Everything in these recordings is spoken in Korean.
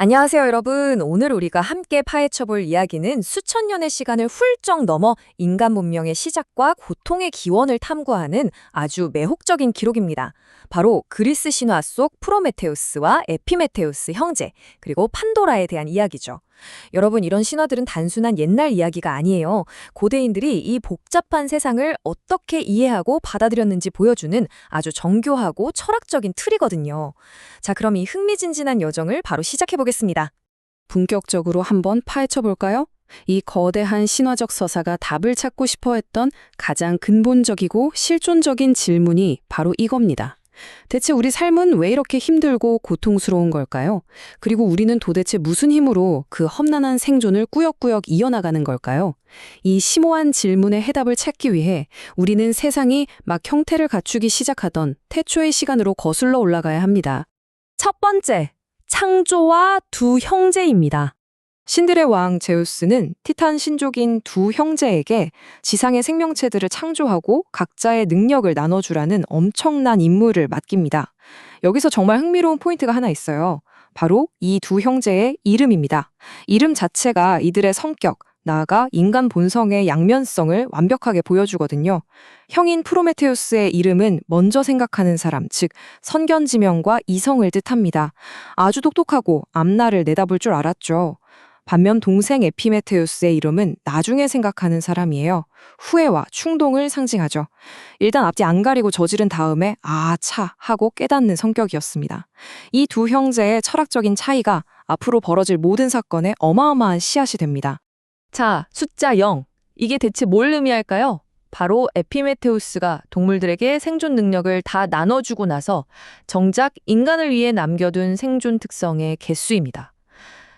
안녕하세요, 여러분. 오늘 우리가 함께 파헤쳐볼 이야기는 수천 년의 시간을 훌쩍 넘어 인간 문명의 시작과 고통의 기원을 탐구하는 아주 매혹적인 기록입니다. 바로 그리스 신화 속 프로메테우스와 에피메테우스 형제, 그리고 판도라에 대한 이야기죠. 여러분, 이런 신화들은 단순한 옛날 이야기가 아니에요. 고대인들이 이 복잡한 세상을 어떻게 이해하고 받아들였는지 보여주는 아주 정교하고 철학적인 틀이거든요. 자, 그럼 이 흥미진진한 여정을 바로 시작해 보겠습니다. 본격적으로 한번 파헤쳐 볼까요? 이 거대한 신화적 서사가 답을 찾고 싶어 했던 가장 근본적이고 실존적인 질문이 바로 이겁니다. 대체 우리 삶은 왜 이렇게 힘들고 고통스러운 걸까요? 그리고 우리는 도대체 무슨 힘으로 그 험난한 생존을 꾸역꾸역 이어나가는 걸까요? 이 심오한 질문의 해답을 찾기 위해 우리는 세상이 막 형태를 갖추기 시작하던 태초의 시간으로 거슬러 올라가야 합니다. 첫 번째, 창조와 두 형제입니다. 신들의 왕 제우스는 티탄 신족인 두 형제에게 지상의 생명체들을 창조하고 각자의 능력을 나눠주라는 엄청난 임무를 맡깁니다. 여기서 정말 흥미로운 포인트가 하나 있어요. 바로 이 두 형제의 이름입니다. 이름 자체가 이들의 성격, 나아가 인간 본성의 양면성을 완벽하게 보여주거든요. 형인 프로메테우스의 이름은 먼저 생각하는 사람, 즉 선견지명과 이성을 뜻합니다. 아주 똑똑하고 앞날을 내다볼 줄 알았죠. 반면 동생 에피메테우스의 이름은 나중에 생각하는 사람이에요. 후회와 충동을 상징하죠. 일단 앞뒤 안 가리고 저지른 다음에 차 하고 깨닫는 성격이었습니다. 이 두 형제의 철학적인 차이가 앞으로 벌어질 모든 사건에 어마어마한 씨앗이 됩니다. 자, 숫자 0. 이게 대체 뭘 의미할까요? 바로 에피메테우스가 동물들에게 생존 능력을 다 나눠주고 나서 정작 인간을 위해 남겨둔 생존 특성의 개수입니다.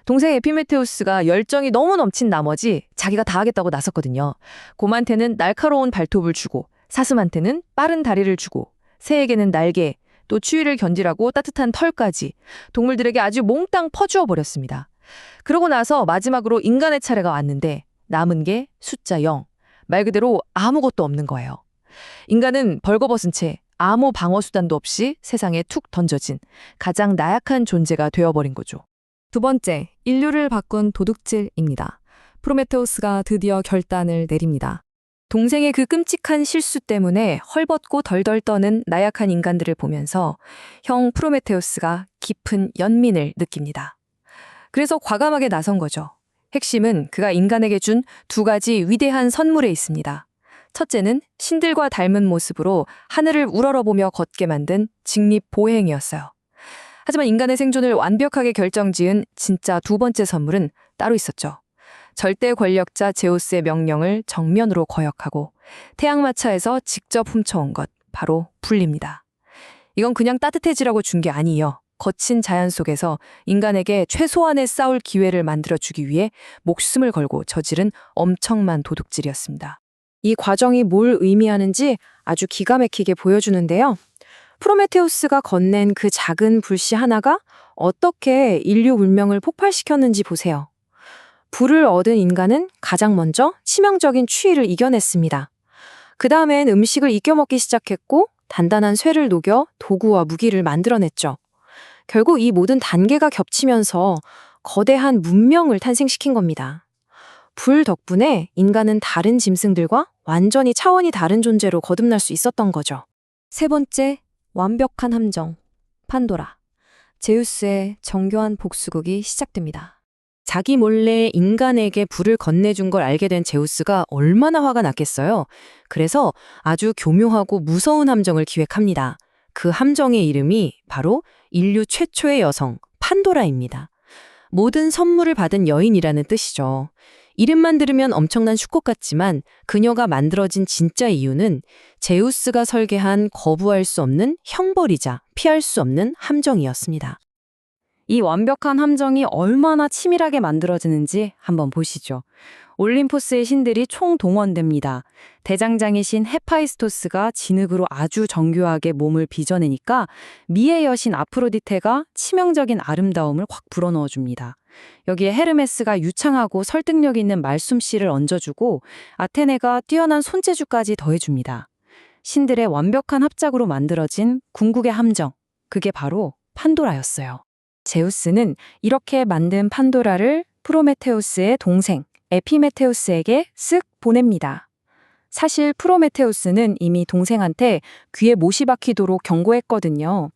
동생 에피메테우스가 열정이 너무 넘친 나머지 자기가 다 하겠다고 나섰거든요. 곰한테는 날카로운 발톱을 주고, 사슴한테는 빠른 다리를 주고, 새에게는 날개, 또 추위를 견디라고 따뜻한 털까지 동물들에게 아주 몽땅 퍼주어 버렸습니다. 그러고 나서 마지막으로 인간의 차례가 왔는데 남은 게 숫자 0. 말 그대로 아무것도 없는 거예요. 인간은 벌거벗은 채 아무 방어 수단도 없이 세상에 툭 던져진 가장 나약한 존재가 되어버린 거죠. 두 번째, 인류를 바꾼 도둑질입니다. 프로메테우스가 드디어 결단을 내립니다. 동생의 그 끔찍한 실수 때문에 헐벗고 덜덜 떠는 나약한 인간들을 보면서 형 프로메테우스가 깊은 연민을 느낍니다. 그래서 과감하게 나선 거죠. 핵심은 그가 인간에게 준 두 가지 위대한 선물에 있습니다. 첫째는 신들과 닮은 모습으로 하늘을 우러러보며 걷게 만든 직립보행이었어요. 하지만 인간의 생존을 완벽하게 결정지은 진짜 두 번째 선물은 따로 있었죠. 절대 권력자 제우스의 명령을 정면으로 거역하고 태양마차에서 직접 훔쳐온 것, 바로 불입니다. 이건 그냥 따뜻해지라고 준 게 아니에요. 거친 자연 속에서 인간에게 최소한의 싸울 기회를 만들어주기 위해 목숨을 걸고 저지른 엄청난 도둑질이었습니다. 이 과정이 뭘 의미하는지 아주 기가 막히게 보여주는데요. 프로메테우스가 건넨 그 작은 불씨 하나가 어떻게 인류 문명을 폭발시켰는지 보세요. 불을 얻은 인간은 가장 먼저 치명적인 추위를 이겨냈습니다. 그 다음엔 음식을 익혀 먹기 시작했고 단단한 쇠를 녹여 도구와 무기를 만들어냈죠. 결국 이 모든 단계가 겹치면서 거대한 문명을 탄생시킨 겁니다. 불 덕분에 인간은 다른 짐승들과 완전히 차원이 다른 존재로 거듭날 수 있었던 거죠. 세 번째, 완벽한 함정, 판도라. 제우스의 정교한 복수극이 시작됩니다. 자기 몰래 인간에게 불을 건네준 걸 알게 된 제우스가 얼마나 화가 났겠어요. 그래서 아주 교묘하고 무서운 함정을 기획합니다. 그 함정의 이름이 바로 인류 최초의 여성, 판도라입니다. 모든 선물을 받은 여인이라는 뜻이죠. 이름만 들으면 엄청난 슈꽃 같지만 그녀가 만들어진 진짜 이유는 제우스가 설계한 거부할 수 없는 형벌이자 피할 수 없는 함정이었습니다. 이 완벽한 함정이 얼마나 치밀하게 만들어지는지 한번 보시죠. 올림포스의 신들이 총동원됩니다. 대장장이 신 헤파이스토스가 진흙으로 아주 정교하게 몸을 빚어내니까 미의 여신 아프로디테가 치명적인 아름다움을 확 불어넣어줍니다. 여기에 헤르메스가 유창하고 설득력 있는 말솜씨를 얹어주고 아테네가 뛰어난 손재주까지 더해줍니다. 신들의 완벽한 합작으로 만들어진 궁극의 함정, 그게 바로 판도라였어요. 제우스는 이렇게 만든 판도라를 프로메테우스의 동생 에피메테우스에게 쓱 보냅니다. 사실 프로메테우스는 이미 동생한테 귀에 못이 박히도록 경고했거든요.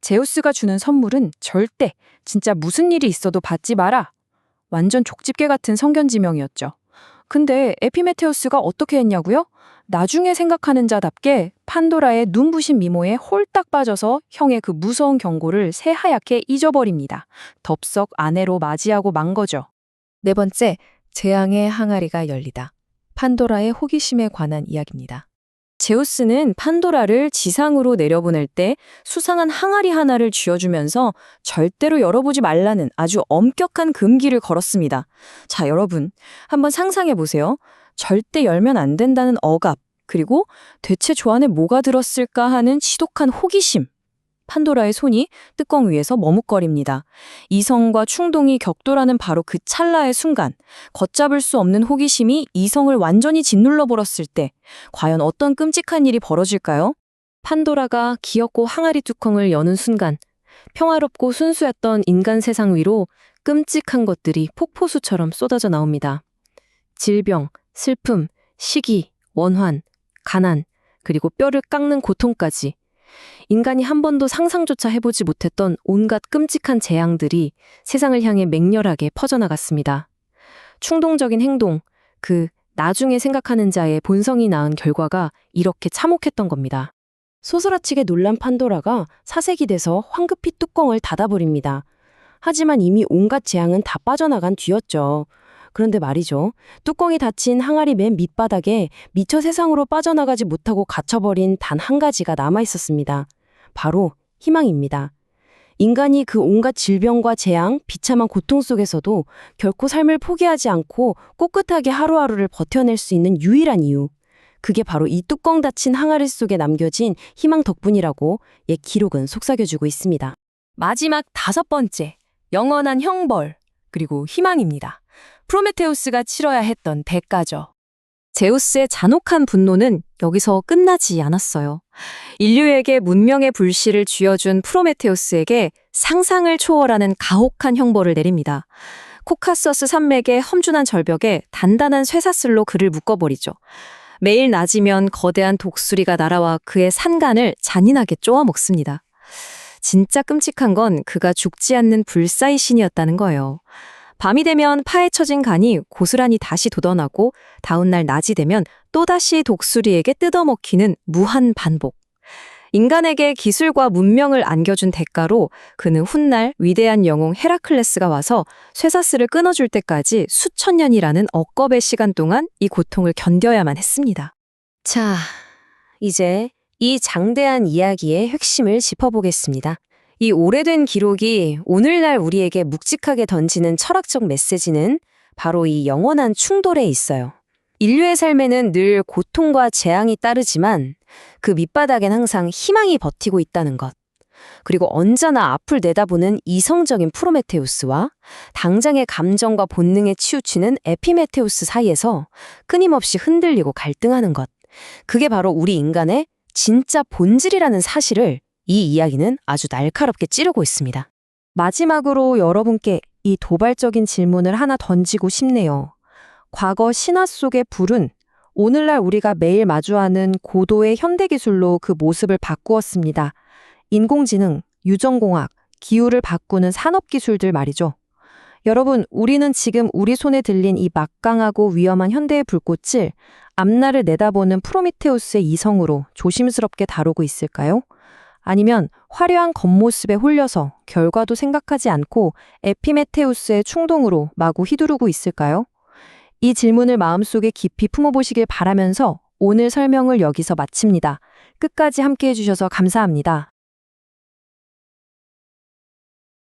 제우스가 주는 선물은 절대 진짜 무슨 일이 있어도 받지 마라. 완전 족집게 같은 성견지명이었죠. 근데 에피메테우스가 어떻게 했냐고요? 나중에 생각하는 자답게 판도라의 눈부신 미모에 홀딱 빠져서 형의 그 무서운 경고를 새하얗게 잊어버립니다. 덥석 아내로 맞이하고 만 거죠. 네 번째, 재앙의 항아리가 열리다. 판도라의 호기심에 관한 이야기입니다. 제우스는 판도라를 지상으로 내려보낼 때 수상한 항아리 하나를 쥐어주면서 절대로 열어보지 말라는 아주 엄격한 금기를 걸었습니다. 자, 여러분, 한번 상상해 보세요. 절대 열면 안 된다는 억압, 그리고 대체 저 안에 뭐가 들었을까 하는 지독한 호기심. 판도라의 손이 뚜껑 위에서 머뭇거립니다. 이성과 충동이 격돌하는 바로 그 찰나의 순간, 걷잡을 수 없는 호기심이 이성을 완전히 짓눌러 버렸을 때 과연 어떤 끔찍한 일이 벌어질까요? 판도라가 기었고 항아리 뚜껑을 여는 순간, 평화롭고 순수했던 인간 세상 위로 끔찍한 것들이 폭포수처럼 쏟아져 나옵니다. 질병, 슬픔, 시기, 원환, 가난, 그리고 뼈를 깎는 고통까지. 인간이 한 번도 상상조차 해보지 못했던 온갖 끔찍한 재앙들이 세상을 향해 맹렬하게 퍼져나갔습니다. 충동적인 행동, 그 나중에 생각하는 자의 본성이 낳은 결과가 이렇게 참혹했던 겁니다. 소스라치게 놀란 판도라가 사색이 돼서 황급히 뚜껑을 닫아버립니다. 하지만 이미 온갖 재앙은 다 빠져나간 뒤였죠. 그런데 말이죠. 뚜껑이 닫힌 항아리 맨 밑바닥에 미처 세상으로 빠져나가지 못하고 갇혀버린 단 한 가지가 남아있었습니다. 바로 희망입니다. 인간이 그 온갖 질병과 재앙, 비참한 고통 속에서도 결코 삶을 포기하지 않고 꼿꼿하게 하루하루를 버텨낼 수 있는 유일한 이유. 그게 바로 이 뚜껑 닫힌 항아리 속에 남겨진 희망 덕분이라고 옛 기록은 속삭여주고 있습니다. 마지막 5번째, 영원한 형벌, 그리고 희망입니다. 프로메테우스가 치러야 했던 대가죠. 제우스의 잔혹한 분노는 여기서 끝나지 않았어요. 인류에게 문명의 불씨를 쥐어준 프로메테우스에게 상상을 초월하는 가혹한 형벌을 내립니다. 코카서스 산맥의 험준한 절벽에 단단한 쇠사슬로 그를 묶어버리죠. 매일 낮이면 거대한 독수리가 날아와 그의 산간을 잔인하게 쪼아먹습니다. 진짜 끔찍한 건 그가 죽지 않는 불사의 신이었다는 거예요. 밤이 되면 파헤쳐진 간이 고스란히 다시 돋아나고 다음날 낮이 되면 또다시 독수리에게 뜯어먹히는 무한 반복. 인간에게 기술과 문명을 안겨준 대가로 그는 훗날 위대한 영웅 헤라클레스가 와서 쇠사슬을 끊어줄 때까지 수천 년이라는 억겁의 시간 동안 이 고통을 견뎌야만 했습니다. 자, 이제 이 장대한 이야기의 핵심을 짚어보겠습니다. 이 오래된 기록이 오늘날 우리에게 묵직하게 던지는 철학적 메시지는 바로 이 영원한 충돌에 있어요. 인류의 삶에는 늘 고통과 재앙이 따르지만 그 밑바닥엔 항상 희망이 버티고 있다는 것. 그리고 언제나 앞을 내다보는 이성적인 프로메테우스와 당장의 감정과 본능에 치우치는 에피메테우스 사이에서 끊임없이 흔들리고 갈등하는 것. 그게 바로 우리 인간의 진짜 본질이라는 사실을 이 이야기는 아주 날카롭게 찌르고 있습니다. 마지막으로 여러분께 이 도발적인 질문을 하나 던지고 싶네요. 과거 신화 속의 불은 오늘날 우리가 매일 마주하는 고도의 현대기술로 그 모습을 바꾸었습니다. 인공지능, 유전공학, 기후를 바꾸는 산업기술들 말이죠. 여러분, 우리는 지금 우리 손에 들린 이 막강하고 위험한 현대의 불꽃을 앞날을 내다보는 프로미테우스의 이성으로 조심스럽게 다루고 있을까요? 아니면 화려한 겉모습에 홀려서 결과도 생각하지 않고 에피메테우스의 충동으로 마구 휘두르고 있을까요? 이 질문을 마음속에 깊이 품어보시길 바라면서 오늘 설명을 여기서 마칩니다. 끝까지 함께해 주셔서 감사합니다.